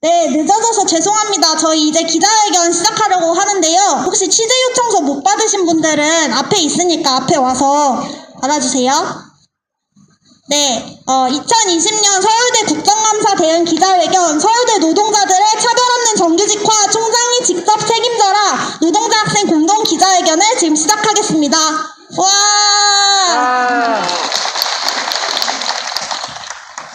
네, 늦어져서 죄송합니다. 저희 이제 기자회견 시작하려고 하는데요. 혹시 취재 요청서 못 받으신 분들은 앞에 있으니까 앞에 와서 받아주세요. 네, 2020년 서울대 국정감사 대응 기자회견 서울대 노동자들의 차별 없는 정규직화 총장이 직접 책임져라 노동자 학생 공동 기자회견을 지금 시작하겠습니다. 와!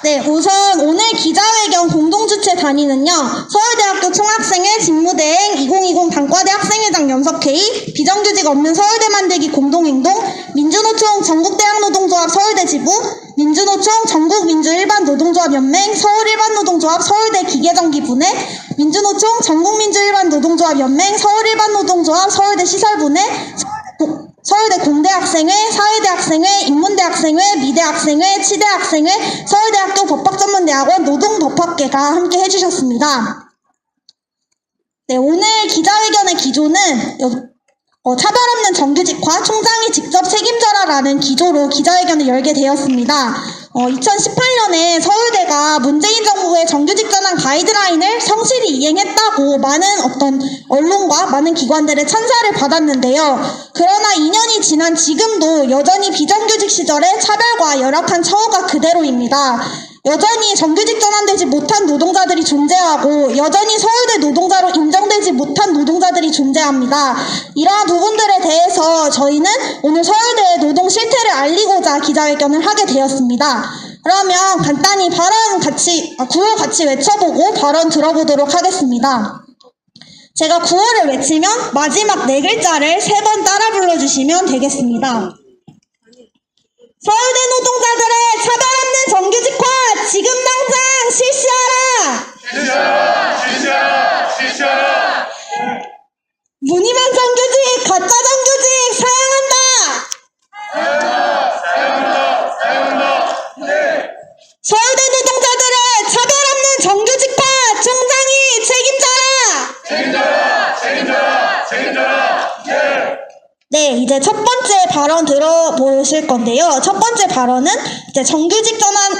네, 우선 오늘 기자회견 공동주최 단위는요. 서울대학교 총학생회 직무대행 2020 단과대 학생회장 연석회의, 비정규직 없는 서울대 만들기 공동행동, 민주노총 전국대학노동조합 서울대지부, 민주노총 전국민주일반노동조합연맹 서울일반노동조합 서울대 기계전기분해, 민주노총 전국민주일반노동조합연맹 서울일반노동조합 서울대 시설분해, 서울대 공대학생회, 사회대학생회, 인문대학생회, 미대학생회, 치대학생회, 서울대학교 법학전문대학원 노동법학계가 함께 해주셨습니다. 네, 오늘 기자회견의 기조는 차별 없는 정규직화 총장이 직접 책임져라라는 기조로 기자회견을 열게 되었습니다. 2018년에 서울대가 문재인 정부의 정규직 전환 가이드라인을 성실히 이행했다고 많은 어떤 언론과 많은 기관들의 찬사를 받았는데요. 그러나 2년이 지난 지금도 여전히 비정규직 시절의 차별과 열악한 처우가 그대로입니다. 여전히 정규직 전환되지 못한 노동자들이 존재하고 여전히 서울대 노동자로 인정되지 못한 노동자들이 존재합니다. 이러한 부분들에 대해서 저희는 오늘 서울대의 노동 실태를 알리고자 기자회견을 하게 되었습니다. 그러면 간단히 구호 같이 외쳐보고 발언 들어보도록 하겠습니다. 제가 구호를 외치면 마지막 4글자를 3번 따라 불러주시면 되겠습니다. 서울대 노동자들의 차별 없는 정규직화 지금 당장 실시하라! 실시하라! 무늬만 정규직, 가짜 정규직 사용한다! 네. 서울대 노동자들의 차별 없는 정규직화 총장이 책임져라! 네, 이제 첫 번째 발언 들어보실 건데요. 첫 번째 발언은 이제 정규직 전환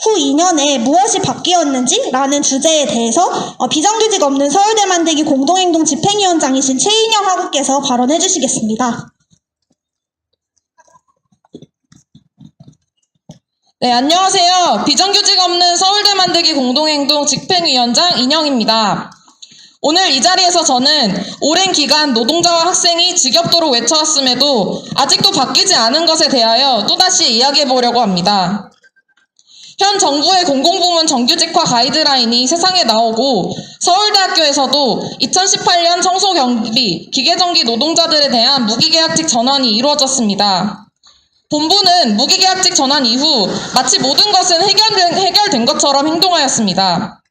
후 2년에 무엇이 바뀌었는지라는 주제에 대해서 비정규직 없는 서울대 만들기 공동행동 집행위원장이신 최인영 하구께서 발언해 주시겠습니다. 네, 안녕하세요. 비정규직 없는 서울대 만들기 공동행동 집행위원장 인영입니다. 오늘 이 자리에서 저는 오랜 기간 노동자와 학생이 지겹도록 외쳐왔음에도 아직도 바뀌지 않은 것에 대하여 또다시 이야기해보려고 합니다. 현 정부의 공공부문 정규직화 가이드라인이 세상에 나오고 서울대학교에서도 2018년 청소경비, 기계전기 노동자들에 대한 무기계약직 전환이 이루어졌습니다. 본부는 무기계약직 전환 이후 마치 모든 것은 해결된 것처럼 행동하였습니다.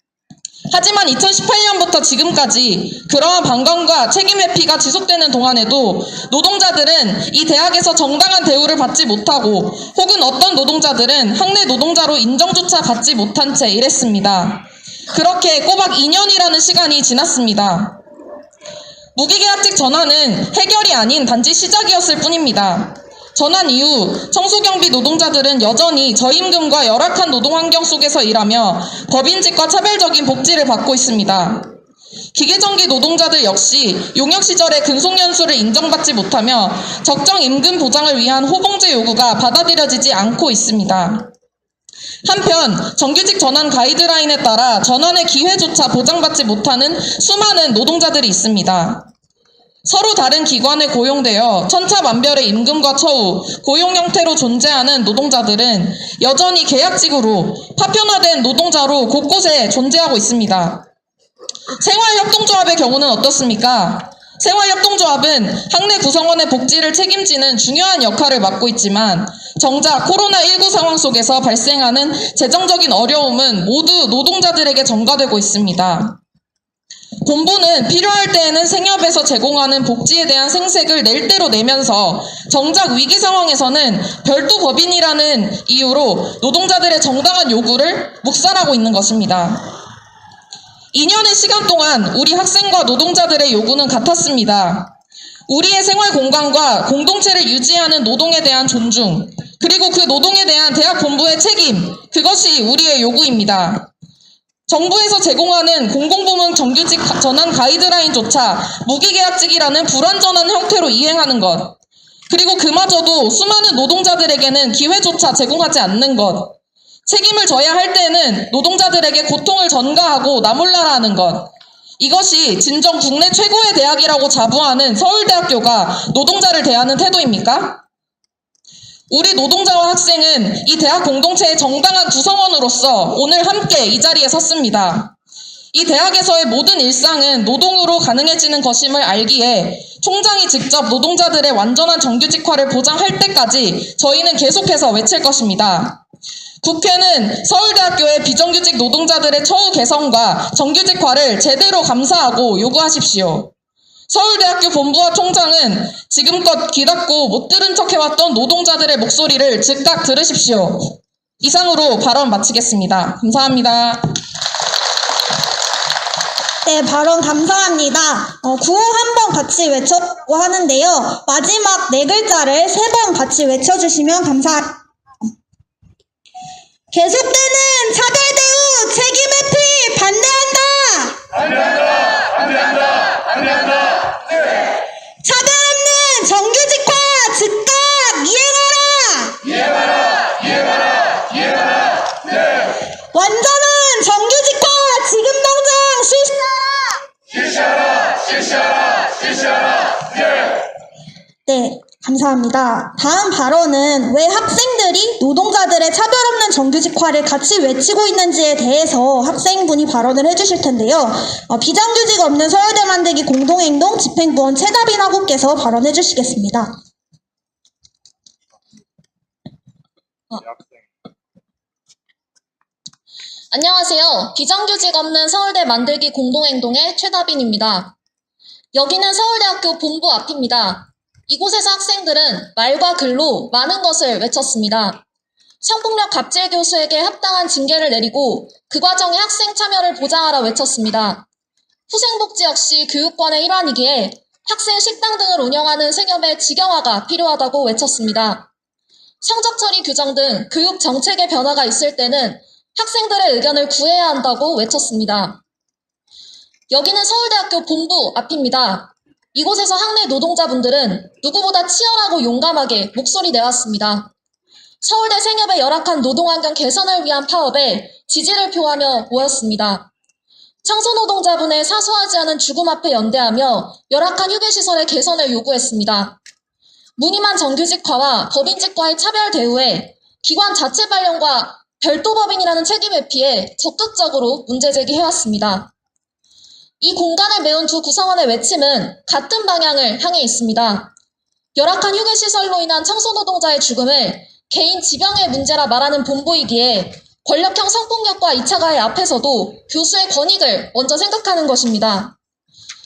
하지만 2018년부터 지금까지 그러한 방관과 책임 회피가 지속되는 동안에도 노동자들은 이 대학에서 정당한 대우를 받지 못하고 혹은 어떤 노동자들은 학내 노동자로 인정조차 받지 못한 채 일했습니다. 그렇게 꼬박 2년이라는 시간이 지났습니다. 무기계약직 전환은 해결이 아닌 단지 시작이었을 뿐입니다. 전환 이후 청소경비 노동자들은 여전히 저임금과 열악한 노동환경 속에서 일하며 법인직과 차별적인 복지를 받고 있습니다. 기계전기 노동자들 역시 용역 시절의 근속연수를 인정받지 못하며 적정 임금 보장을 위한 호봉제 요구가 받아들여지지 않고 있습니다. 한편 정규직 전환 가이드라인에 따라 전환의 기회조차 보장받지 못하는 수많은 노동자들이 있습니다. 서로 다른 기관에 고용되어 천차만별의 임금과 처우, 고용 형태로 존재하는 노동자들은 여전히 계약직으로 파편화된 노동자로 곳곳에 존재하고 있습니다. 생활협동조합의 경우는 어떻습니까? 생활협동조합은 학내 구성원의 복지를 책임지는 중요한 역할을 맡고 있지만 정작 코로나19 상황 속에서 발생하는 재정적인 어려움은 모두 노동자들에게 전가되고 있습니다. 본부는 필요할 때에는 생협에서 제공하는 복지에 대한 생색을 낼 대로 내면서 정작 위기 상황에서는 별도 법인이라는 이유로 노동자들의 정당한 요구를 묵살하고 있는 것입니다. 2년의 시간 동안 우리 학생과 노동자들의 요구는 같았습니다. 우리의 생활 공간과 공동체를 유지하는 노동에 대한 존중, 그리고 그 노동에 대한 대학 본부의 책임, 그것이 우리의 요구입니다. 정부에서 제공하는 공공부문 정규직 전환 가이드라인조차 무기계약직이라는 불완전한 형태로 이행하는 것. 그리고 그마저도 수많은 노동자들에게는 기회조차 제공하지 않는 것. 책임을 져야 할 때는 노동자들에게 고통을 전가하고 나몰라라 하는 것. 이것이 진정 국내 최고의 대학이라고 자부하는 서울대학교가 노동자를 대하는 태도입니까? 우리 노동자와 학생은 이 대학 공동체의 정당한 구성원으로서 오늘 함께 이 자리에 섰습니다. 이 대학에서의 모든 일상은 노동으로 가능해지는 것임을 알기에 총장이 직접 노동자들의 완전한 정규직화를 보장할 때까지 저희는 계속해서 외칠 것입니다. 국회는 서울대학교의 비정규직 노동자들의 처우 개선과 정규직화를 제대로 감사하고 요구하십시오. 서울대학교 본부와 총장은 지금껏 귀 닫고 못 들은 척 해왔던 노동자들의 목소리를 즉각 들으십시오. 이상으로 발언 마치겠습니다. 감사합니다. 네, 발언 감사합니다. 구호 한번 같이 외쳐보고 하는데요. 마지막 네 글자를 세 번 같이 외쳐주시면 감사합니다. 계속되는 차별대우 책임 회피 반대한다! 차별 없는 정규직화 즉각 이행하라! 완전한 정규직화 지금 당장 실시하라! 네, 감사합니다. 다음 발언은 왜 학생들이 노동자들의 차별 없는 정규직화를 같이 외치고 있는지에 대해서 학생분이 발언을 해주실 텐데요. 비정규직 없는 서울대 만들기 공동행동 집행부원 최다빈 학우께서 발언해 주시겠습니다. 안녕하세요. 비정규직 없는 서울대 만들기 공동행동의 최다빈입니다. 여기는 서울대학교 본부 앞입니다. 이곳에서 학생들은 말과 글로 많은 것을 외쳤습니다. 성폭력 갑질 교수에게 합당한 징계를 내리고 그 과정에 학생 참여를 보장하라 외쳤습니다. 후생복지 역시 교육권의 일환이기에 학생 식당 등을 운영하는 생협의 직영화가 필요하다고 외쳤습니다. 성적 처리 규정 등 교육 정책의 변화가 있을 때는 학생들의 의견을 구해야 한다고 외쳤습니다. 여기는 서울대학교 본부 앞입니다. 이곳에서 학내 노동자분들은 누구보다 치열하고 용감하게 목소리 내왔습니다. 서울대 생협의 열악한 노동환경 개선을 위한 파업에 지지를 표하며 모였습니다. 청소노동자분의 사소하지 않은 죽음 앞에 연대하며 열악한 휴게시설의 개선을 요구했습니다. 무늬만 정규직화와 법인직과의 차별 대우에 기관 자체 발령과 별도 법인이라는 책임 회피에 적극적으로 문제 제기해왔습니다. 이 공간을 메운 두 구성원의 외침은 같은 방향을 향해 있습니다. 열악한 휴게시설로 인한 청소노동자의 죽음을 개인 지병의 문제라 말하는 본부이기에 권력형 성폭력과 2차 가해 앞에서도 교수의 권익을 먼저 생각하는 것입니다.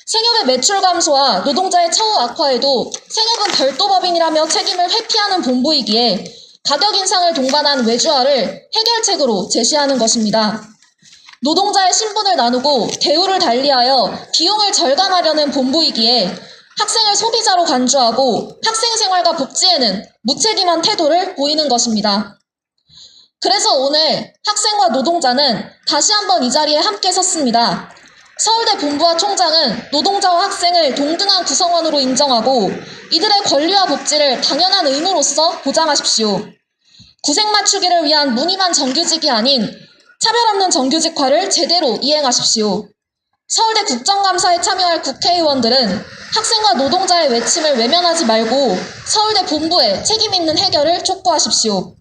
생협의 매출 감소와 노동자의 처우 악화에도 생협은 별도 법인이라며 책임을 회피하는 본부이기에 가격 인상을 동반한 외주화를 해결책으로 제시하는 것입니다. 노동자의 신분을 나누고 대우를 달리하여 비용을 절감하려는 본부이기에 학생을 소비자로 간주하고 학생 생활과 복지에는 무책임한 태도를 보이는 것입니다. 그래서 오늘 학생과 노동자는 다시 한번 이 자리에 함께 섰습니다. 서울대 본부와 총장은 노동자와 학생을 동등한 구성원으로 인정하고 이들의 권리와 복지를 당연한 의무로서 보장하십시오. 구색 맞추기를 위한 무늬만 정규직이 아닌 차별 없는 정규직화를 제대로 이행하십시오. 서울대 국정감사에 참여할 국회의원들은 학생과 노동자의 외침을 외면하지 말고 서울대 본부의 책임 있는 해결을 촉구하십시오.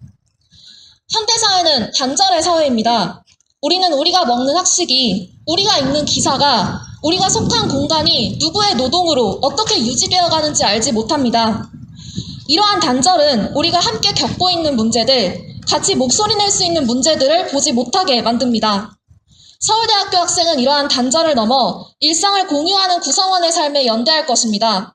현대사회는 단절의 사회입니다. 우리는 우리가 먹는 학식이, 우리가 읽는 기사가, 우리가 속한 공간이 누구의 노동으로 어떻게 유지되어 가는지 알지 못합니다. 이러한 단절은 우리가 함께 겪고 있는 문제들, 같이 목소리 낼 수 있는 문제들을 보지 못하게 만듭니다. 서울대학교 학생은 이러한 단절을 넘어 일상을 공유하는 구성원의 삶에 연대할 것입니다.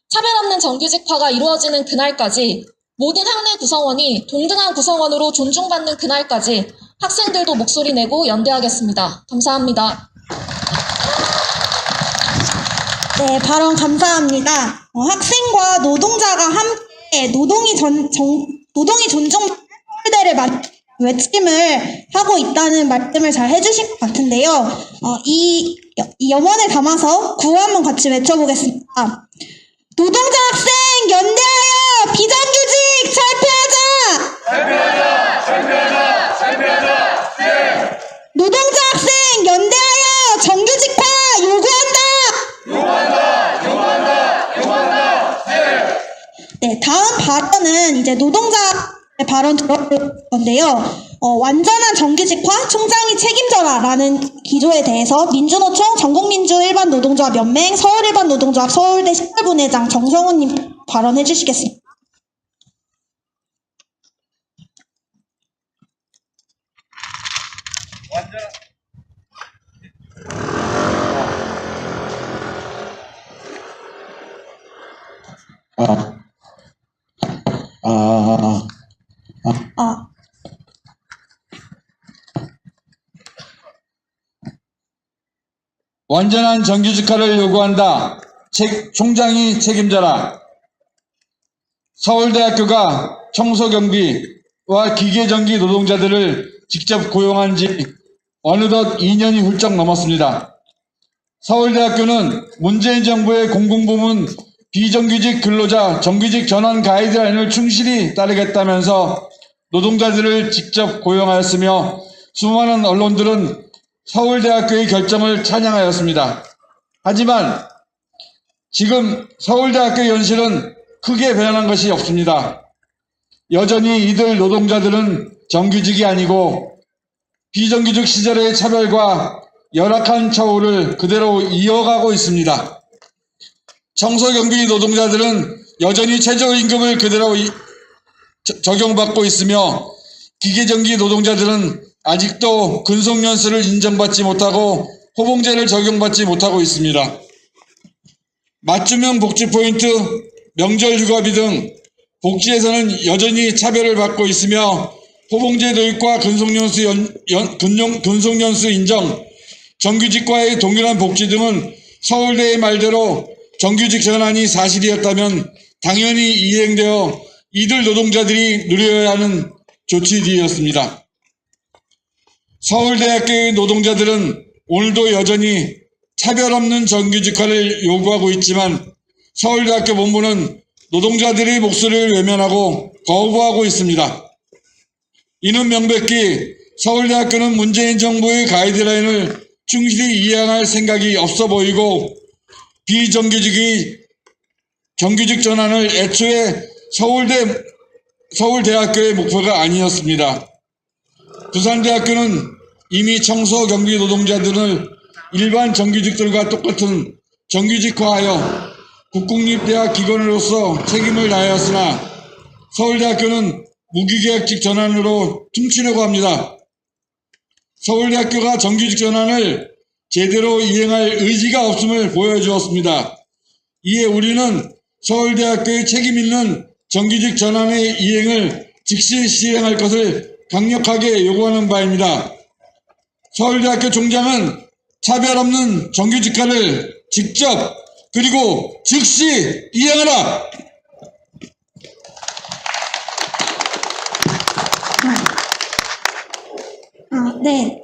차별 없는 정규직화가 이루어지는 그날까지 모든 학내 구성원이 동등한 구성원으로 존중받는 그날까지 학생들도 목소리 내고 연대하겠습니다. 감사합니다. 네, 발언 감사합니다. 학생과 노동자가 함께 노동이 존중받는 서울대를 만들기 외침을 하고 있다는 말씀을 잘 해주신 것 같은데요. 이 염원을 담아서 구호 한번 같이 외쳐보겠습니다. 노동자 학생 연대하여 비정규직 철폐하자! 노동자 학생 연대하여 정규직화 요구한다! 네, 다음 발언은 이제 노동자 발언 들어볼 건데요. 완전한 정규직화 총장이 책임져라라는 기조에 대해서 민주노총, 전국민주 일반노동조합 연맹, 서울일반노동조합 서울대 식별분회장 정성훈님 발언해 주시겠습니다. 완전한 정규직화를 요구한다. 총장이 책임져라. 서울대학교가 청소경비와 기계전기 노동자들을 직접 고용한 지 어느덧 2년이 훌쩍 넘었습니다. 서울대학교는 문재인 정부의 공공부문 비정규직 근로자 정규직 전환 가이드라인을 충실히 따르겠다면서 노동자들을 직접 고용하였으며 수많은 언론들은 서울대학교의 결정을 찬양하였습니다. 하지만 지금 서울대학교의 현실은 크게 변한 것이 없습니다. 여전히 이들 노동자들은 정규직이 아니고 비정규직 시절의 차별과 열악한 처우를 그대로 이어가고 있습니다. 청소경비 노동자들은 여전히 최저임금을 그대로 적용받고 있으며 기계전기 노동자들은 아직도 근속연수를 인정받지 못하고 호봉제를 적용받지 못하고 있습니다. 맞춤형 복지 포인트, 명절 휴가비 등 복지에서는 여전히 차별을 받고 있으며 호봉제 도입과 근속연수 인정, 정규직과의 동일한 복지 등은 서울대의 말대로 정규직 전환이 사실이었다면 당연히 이행되어 이들 노동자들이 누려야 하는 조치들이었습니다. 서울대학교의 노동자들은 오늘도 여전히 차별 없는 정규직화를 요구하고 있지만 서울대학교 본부는 노동자들의 목소리를 외면하고 거부하고 있습니다. 이는 명백히 서울대학교는 문재인 정부의 가이드라인을 충실히 이행할 생각이 없어 보이고 비정규직이 정규직 전환을 애초에 서울대학교의 목표가 아니었습니다. 부산대학교는 이미 청소 경비 노동자들을 일반 정규직들과 똑같은 정규직화하여 국공립대학 기관으로서 책임을 다하였으나 서울대학교는 무기계약직 전환으로 퉁치려고 합니다. 서울대학교가 정규직 전환을 제대로 이행할 의지가 없음을 보여주었습니다. 이에 우리는 서울대학교의 책임 있는 정규직 전환의 이행을 즉시 시행할 것을 강력하게 요구하는 바입니다. 서울대학교 총장은 차별 없는 정규직화를 직접 그리고 즉시 이행하라! 네.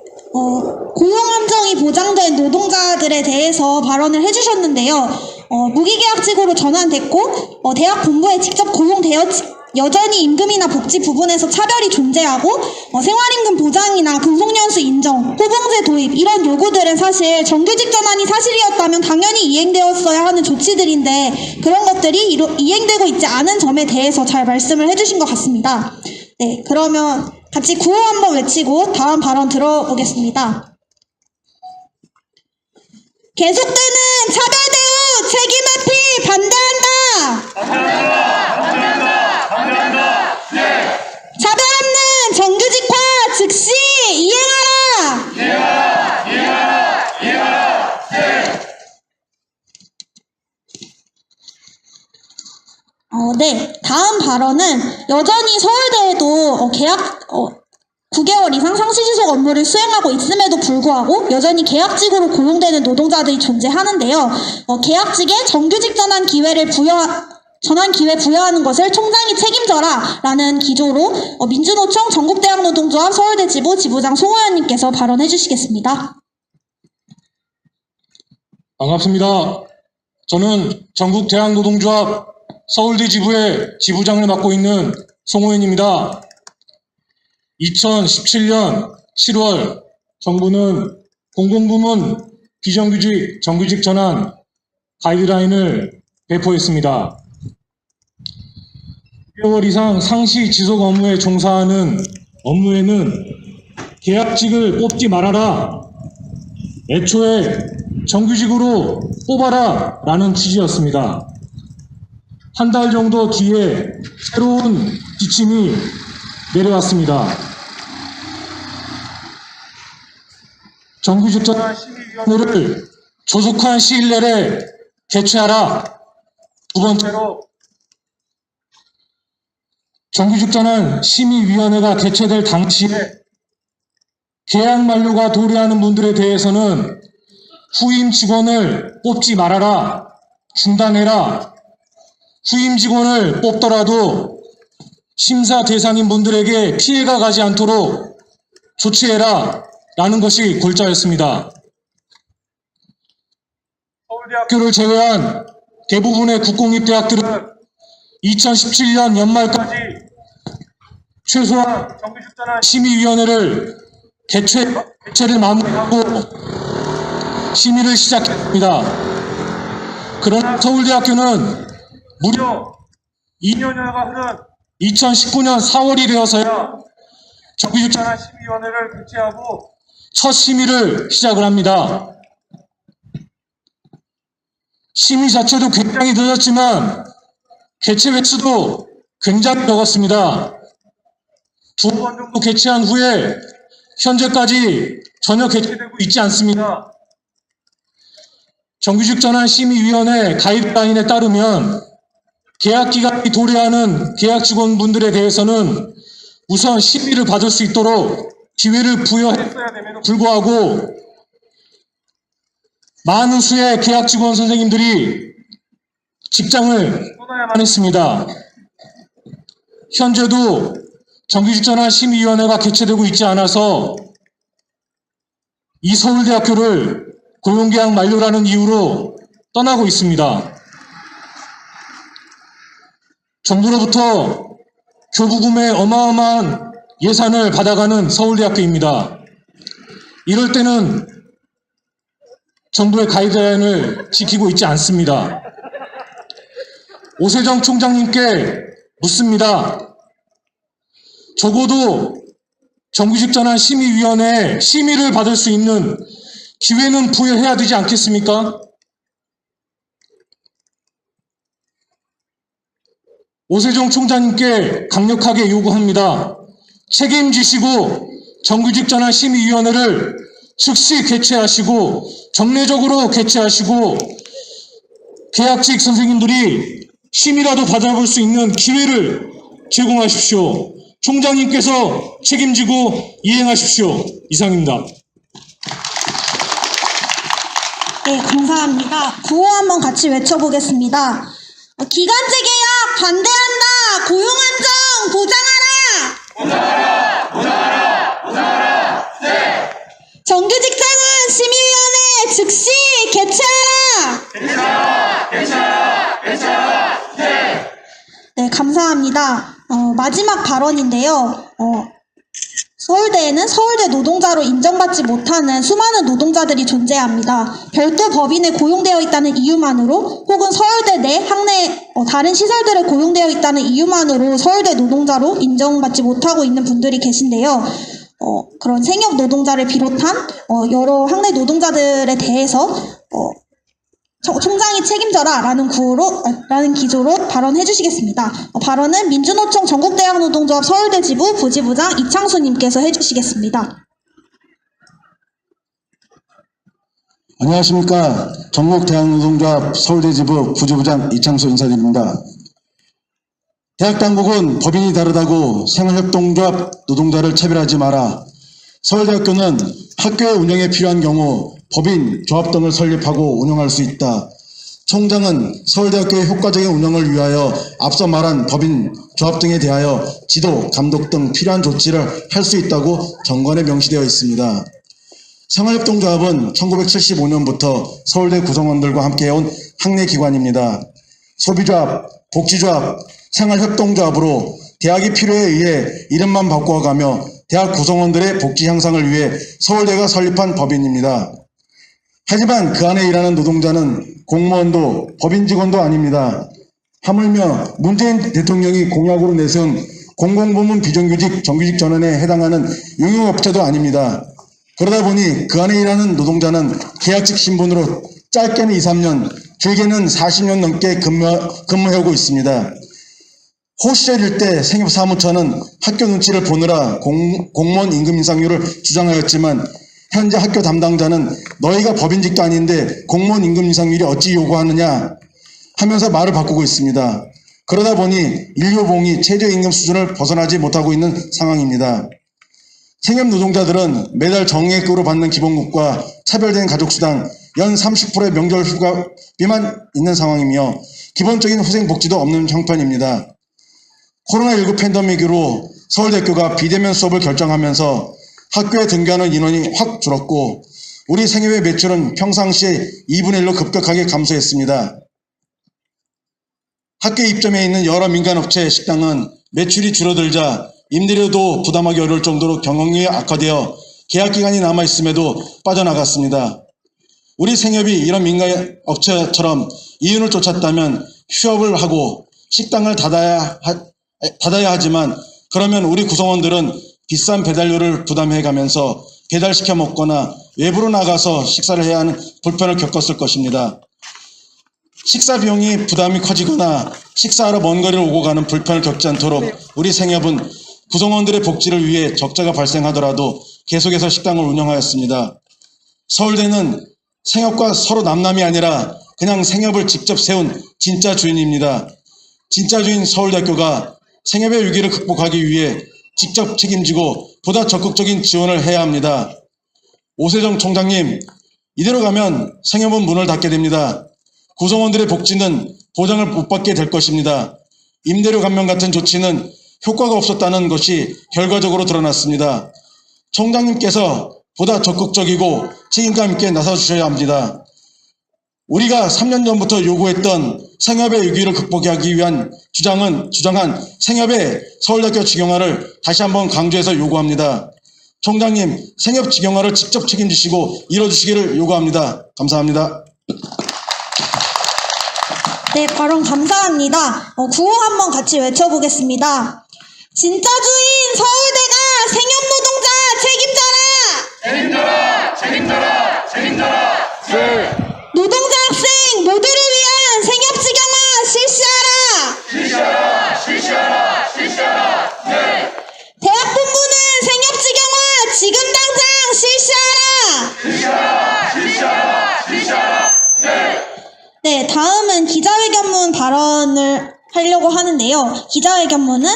고용 안정이 보장된 노동자들에 대해서 발언을 해주셨는데요. 무기계약직으로 전환됐고 대학 본부에 직접 고용되었지 여전히 임금이나 복지 부분에서 차별이 존재하고 생활임금 보장이나 근속연수 인정, 호봉제 도입 이런 요구들은 사실 정규직 전환이 사실이었다면 당연히 이행되었어야 하는 조치들인데 그런 것들이 이행되고 있지 않은 점에 대해서 잘 말씀을 해주신 것 같습니다. 네, 그러면 같이 구호 한번 외치고 다음 발언 들어보겠습니다. 계속되는 차별 대우 책임 회피 반대한다. 차별 없는 정규직화 즉시 이행하라. 네, 다음 발언은 여전히 서울대에도 계약 9개월 이상 상시지속 업무를 수행하고 있음에도 불구하고 여전히 계약직으로 고용되는 노동자들이 존재하는데요. 계약직에 정규직 전환 기회를 전환 기회 부여하는 것을 총장이 책임져라 라는 기조로 민주노총 전국대학노동조합 서울대 지부 지부장 송호연님께서 발언해 주시겠습니다. 반갑습니다. 저는 전국대학노동조합 서울대 지부의 지부장을 맡고 있는 송호연입니다. 2017년 7월 정부는 공공부문 비정규직 정규직 전환 가이드라인을 배포했습니다. 6개월 이상 상시 지속 업무에 종사하는 업무에는 계약직을 뽑지 말아라. 애초에 정규직으로 뽑아라 라는 취지였습니다. 한 달 정도 뒤에 새로운 지침이 내려왔습니다. 정규직 전환 심의위원회를 조속한 시일 내에 개최하라. 두 번째로 정규직 전환 심의위원회가 개최될 당시에 계약 만료가 도래하는 분들에 대해서는 후임 직원을 뽑지 말아라. 중단해라. 후임 직원을 뽑더라도 심사 대상인 분들에게 피해가 가지 않도록 조치해라 라는 것이 골자였습니다. 서울대학교를 제외한 대부분의 국공립대학들은 2017년 연말까지 최소한 정규직 전환 심의위원회를 개최를 마무리하고 심의를 시작했습니다. 그러나 서울대학교는 무려 2년여가 흐른 2019년 4월이 되어서야 정규직 전환 심의위원회를 개최하고 첫 심의를 시작을 합니다. 심의 자체도 굉장히 늦었지만 개최 횟수도 굉장히 적었습니다. 2번 정도 개최한 후에 현재까지 전혀 개최되고 있지 않습니다. 정규직 전환 심의위원회 가이드라인에 따르면 계약 기간이 도래하는 계약 직원분들에 대해서는 우선 심의를 받을 수 있도록 기회를 부여했어야 됨에도 불구하고 많은 수의 계약 직원 선생님들이 직장을 떠나야만 했습니다. 현재도 정규직 전환 심의위원회가 개최되고 있지 않아서 이 서울대학교를 고용계약 만료라는 이유로 떠나고 있습니다. 정부로부터 교부금의 어마어마한 예산을 받아가는 서울대학교입니다. 이럴 때는 정부의 가이드라인을 지키고 있지 않습니다. 오세정 총장님께 묻습니다. 적어도 정규직 전환 심의위원회에 심의를 받을 수 있는 기회는 부여해야 되지 않겠습니까? 오세정 총장님께 강력하게 요구합니다. 책임지시고 정규직 전환 심의위원회를 즉시 개최하시고 정례적으로 개최하시고 계약직 선생님들이 심의라도 받아볼 수 있는 기회를 제공하십시오. 총장님께서 책임지고 이행하십시오. 이상입니다. 네, 감사합니다. 구호 한번 같이 외쳐보겠습니다. 기간제 계약 반대한다. 고용 안정 보장하라. 보장하라. 네. 정규직 전환 심의위원회 즉시 개최하라. 개최하라. 네. 네, 감사합니다. 마지막 발언인데요. 서울대에는 서울대 노동자로 인정받지 못하는 수많은 노동자들이 존재합니다. 별도 법인에 고용되어 있다는 이유만으로 혹은 서울대 내 학내 다른 시설들에 고용되어 있다는 이유만으로 서울대 노동자로 인정받지 못하고 있는 분들이 계신데요. 그런 생협 노동자를 비롯한 여러 학내 노동자들에 대해서 총장이 책임져라 라는 기조로 발언해 주시겠습니다. 발언은 민주노총 전국대학노동조합 서울대 지부 부지부장 이창수님께서 해주시겠습니다. 안녕하십니까. 전국대학노동조합 서울대 지부 부지부장 이창수 인사드립니다. 대학당국은 법인이 다르다고 생활협동조합 노동자를 차별하지 마라. 서울대학교는 학교의 운영에 필요한 경우 법인, 조합 등을 설립하고 운영할 수 있다. 총장은 서울대학교의 효과적인 운영을 위하여 앞서 말한 법인, 조합 등에 대하여 지도, 감독 등 필요한 조치를 할 수 있다고 정관에 명시되어 있습니다. 생활협동조합은 1975년부터 서울대 구성원들과 함께해온 학내기관입니다. 소비조합, 복지조합, 생활협동조합으로 대학이 필요에 의해 이름만 바꾸어가며 대학 구성원들의 복지 향상을 위해 서울대가 설립한 법인입니다. 하지만 그 안에 일하는 노동자는 공무원도 법인 직원도 아닙니다. 하물며 문재인 대통령이 공약으로 내세운 공공부문 비정규직 정규직 전환에 해당하는 용역업체도 아닙니다. 그러다 보니 그 안에 일하는 노동자는 계약직 신분으로 짧게는 2, 3년, 길게는 40년 넘게 근무해오고 있습니다. 호시절일 때 생협사무처는 학교 눈치를 보느라 공무원 임금 인상률을 주장하였지만 현재 학교 담당자는 너희가 법인직도 아닌데 공무원 임금 인상률이 어찌 요구하느냐 하면서 말을 바꾸고 있습니다. 그러다 보니 인류봉이 최저임금 수준을 벗어나지 못하고 있는 상황입니다. 생협 노동자들은 매달 정액으로 받는 기본급과 차별된 가족수당, 연 30%의 명절 휴가비만 있는 상황이며 기본적인 후생복지도 없는 형편입니다. 코로나19 팬데믹으로 서울대학교가 비대면 수업을 결정하면서 학교에 등교하는 인원이 확 줄었고 우리 생협의 매출은 평상시에 2분의 1로 급격하게 감소했습니다. 학교 입점해 있는 여러 민간업체 식당은 매출이 줄어들자 임대료도 부담하기 어려울 정도로 경영력이 악화되어 계약기간이 남아있음에도 빠져나갔습니다. 우리 생협이 이런 민간업체처럼 이윤을 쫓았다면 휴업을 하고 식당을 닫아야 하지만 그러면 우리 구성원들은 비싼 배달료를 부담해가면서 배달시켜 먹거나 외부로 나가서 식사를 해야 하는 불편을 겪었을 것입니다. 식사 비용이 부담이 커지거나 식사하러 먼 거리를 오고 가는 불편을 겪지 않도록 우리 생협은 구성원들의 복지를 위해 적자가 발생하더라도 계속해서 식당을 운영하였습니다. 서울대는 생협과 서로 남남이 아니라 그냥 생협을 직접 세운 진짜 주인입니다. 진짜 주인 서울대학교가 생협의 위기를 극복하기 위해 직접 책임지고 보다 적극적인 지원을 해야 합니다. 오세정 총장님, 이대로 가면 생협은 문을 닫게 됩니다. 구성원들의 복지는 보장을 못 받게 될 것입니다. 임대료 감면 같은 조치는 효과가 없었다는 것이 결과적으로 드러났습니다. 총장님께서 보다 적극적이고 책임감 있게 나서주셔야 합니다. 우리가 3년 전부터 요구했던 생협의 위기를 극복하기 위한 주장한 생협의 서울대학교 직영화를 다시 한번 강조해서 요구합니다. 총장님, 생협 직영화를 직접 책임지시고 이뤄주시기를 요구합니다. 감사합니다. 네, 발언 감사합니다. 구호 한번 같이 외쳐보겠습니다. 진짜 주인 서울대가 생협 노동자 책임져라! 책임져라! 책임져라! 노동자 학생 모두를 위한 생협 직영화 실시하라! 실시하라! 네. 대학 본부는 생협 직영화 지금 당장 실시하라! 네, 다음은 기자회견문 발언을 하려고 하는데요. 기자회견문은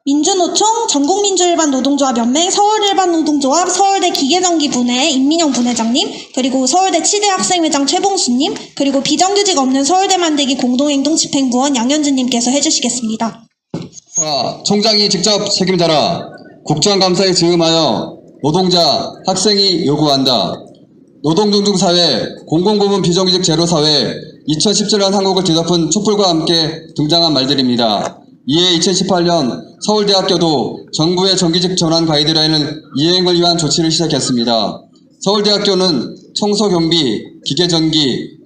민주노총, 전국민주일반노동조합연맹, 서울일반노동조합, 서울대 기계전기분해 임민영 분회장님, 그리고 서울대 치대학생회장 최봉수님, 그리고 비정규직 없는 서울대 만들기 공동행동 집행부원 양현주님께서 해주시겠습니다. 총장이 직접 책임져라. 국정감사에 즈음하여 노동자, 학생이 요구한다. 노동중중사회, 공공부문 비정규직 제로사회, 2017년 한국을 뒤덮은 촛불과 함께 등장한 말들입니다. 이에 2018년 서울대학교도 정부의 정규직 전환 가이드라인을 이행을 위한 조치를 시작했습니다. 서울대학교는 청소경비, 기계전기,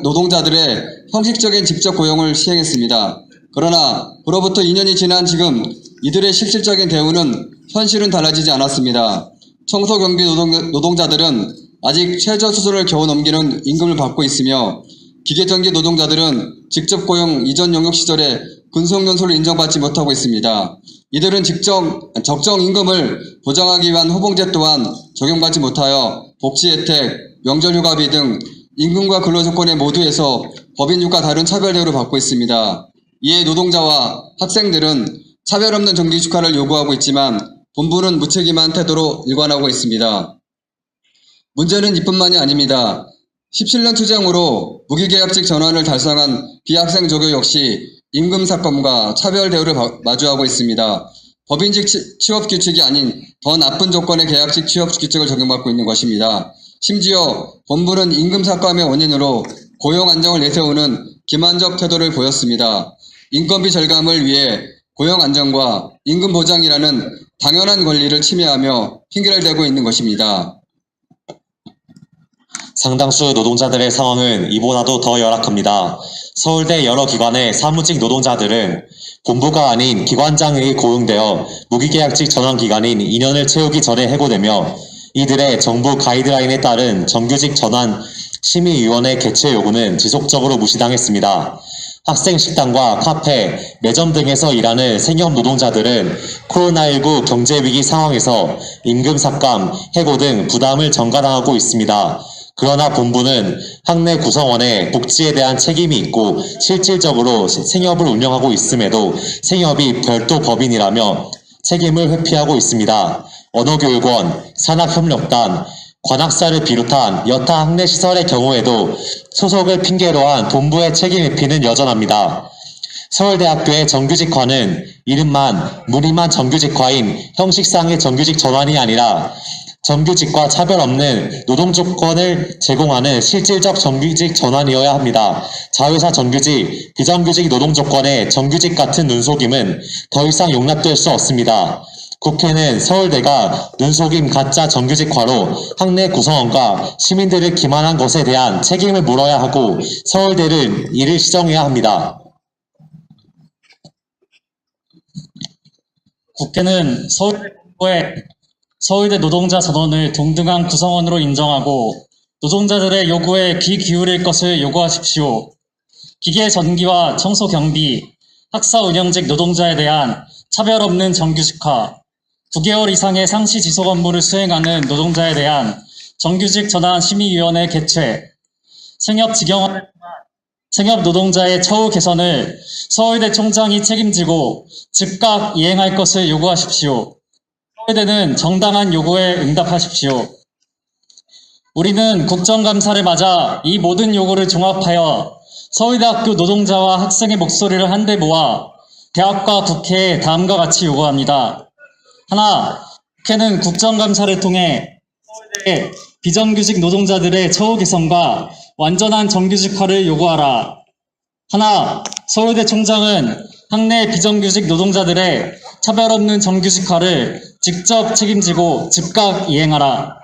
노동자들의 형식적인 직접 고용을 시행했습니다. 그러나 그로부터 2년이 지난 지금 이들의 실질적인 대우는 현실은 달라지지 않았습니다. 청소경비 노동자들은 아직 최저 수준을 겨우 넘기는 임금을 받고 있으며 기계전기 노동자들은 직접 고용 이전 용역 시절에 근속연수를 인정받지 못하고 있습니다. 이들은 적정 임금을 보장하기 위한 호봉제 또한 적용받지 못하여 복지 혜택, 명절휴가비 등 임금과 근로조건의 모두에서 법인휴가 다른 차별 대우를 받고 있습니다. 이에 노동자와 학생들은 차별 없는 정규직화를 요구하고 있지만 본부는 무책임한 태도로 일관하고 있습니다. 문제는 이뿐만이 아닙니다. 17년 투쟁으로 무기계약직 전환을 달성한 비학생 조교 역시 임금 사건과 차별 대우를 마주하고 있습니다. 법인직 취업 규칙이 아닌 더 나쁜 조건의 계약직 취업 규칙을 적용받고 있는 것입니다. 심지어 본부는 임금 삭감의 원인으로 고용 안정을 내세우는 기만적 태도를 보였습니다. 인건비 절감을 위해 고용 안정과 임금 보장이라는 당연한 권리를 침해하며 핑계를 대고 있는 것입니다. 상당수 노동자들의 상황은 이보다도 더 열악합니다. 서울대 여러 기관의 사무직 노동자들은 본부가 아닌 기관장에 고용되어 무기계약직 전환 기간인 2년을 채우기 전에 해고되며 이들의 정부 가이드라인에 따른 정규직 전환 심의위원회 개최 요구는 지속적으로 무시당했습니다. 학생 식당과 카페, 매점 등에서 일하는 생협 노동자들은 코로나19 경제위기 상황에서 임금 삭감, 해고 등 부담을 전가당하고 있습니다. 그러나 본부는 학내 구성원의 복지에 대한 책임이 있고 실질적으로 생협을 운영하고 있음에도 생협이 별도 법인이라며 책임을 회피하고 있습니다. 언어교육원, 산학협력단, 관학사를 비롯한 여타 학내 시설의 경우에도 소속을 핑계로 한 본부의 책임 회피는 여전합니다. 서울대학교의 정규직화는 이름만 무늬만 정규직화인 형식상의 정규직 전환이 아니라 정규직과 차별 없는 노동 조건을 제공하는 실질적 정규직 전환이어야 합니다. 자회사 정규직, 비정규직 노동 조건의 정규직 같은 눈속임은 더 이상 용납될 수 없습니다. 국회는 서울대가 눈속임 가짜 정규직화로 학내 구성원과 시민들을 기만한 것에 대한 책임을 물어야 하고 서울대를 이를 시정해야 합니다. 국회는 서울대 노동자 전원을 동등한 구성원으로 인정하고 노동자들의 요구에 귀 기울일 것을 요구하십시오. 기계 전기와 청소 경비, 학사 운영직 노동자에 대한 차별 없는 정규직화, 9개월 이상의 상시 지속 업무를 수행하는 노동자에 대한 정규직 전환 심의위원회 개최, 생협 직영화를 통한 생협 노동자의 처우 개선을 서울대 총장이 책임지고 즉각 이행할 것을 요구하십시오. 서울대는 정당한 요구에 응답하십시오. 우리는 국정감사를 맞아 이 모든 요구를 종합하여 서울대학교 노동자와 학생의 목소리를 한데 모아 대학과 국회에 다음과 같이 요구합니다. 하나, 국회는 국정감사를 통해 서울대 비정규직 노동자들의 처우 개선과 완전한 정규직화를 요구하라. 하나, 서울대 총장은 학내 비정규직 노동자들의 차별 없는 정규직화를 직접 책임지고 즉각 이행하라.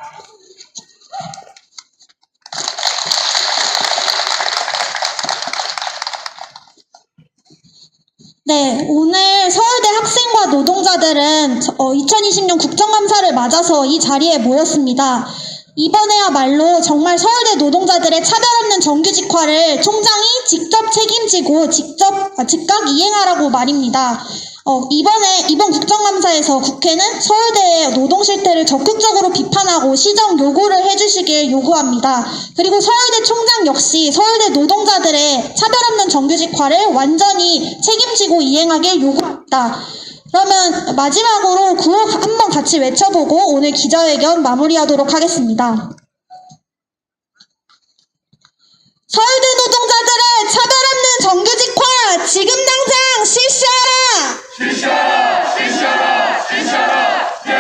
네, 오늘 서울대 학생과 노동자들은 2020년 국정감사를 맞아서 이 자리에 모였습니다. 이번에야말로 정말 서울대 노동자들의 차별 없는 정규직화를 총장이 직접 책임지고 즉각 이행하라고 말입니다. 이번 국정감사에서 국회는 서울대의 노동 실태를 적극적으로 비판하고 시정 요구를 해주시길 요구합니다. 그리고 서울대 총장 역시 서울대 노동자들의 차별 없는 정규직화를 완전히 책임지고 이행하길 요구합니다. 그러면 마지막으로 구호 한번 같이 외쳐보고 오늘 기자회견 마무리하도록 하겠습니다. 서울대 노동자들의 차별 없는 정규직화 지금 당장 실시하라! 실시하라! 네.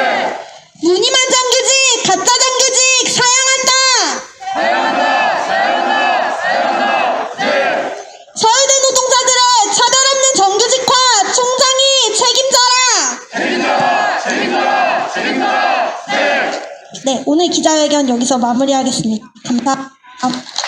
무늬만 정규직, 가짜 정규직 사양한다! 네. 서울대 노동자들의 차별 없는 정규직화 총장이 책임져라! 네. 네, 오늘 기자회견 여기서 마무리하겠습니다. 감사합니다.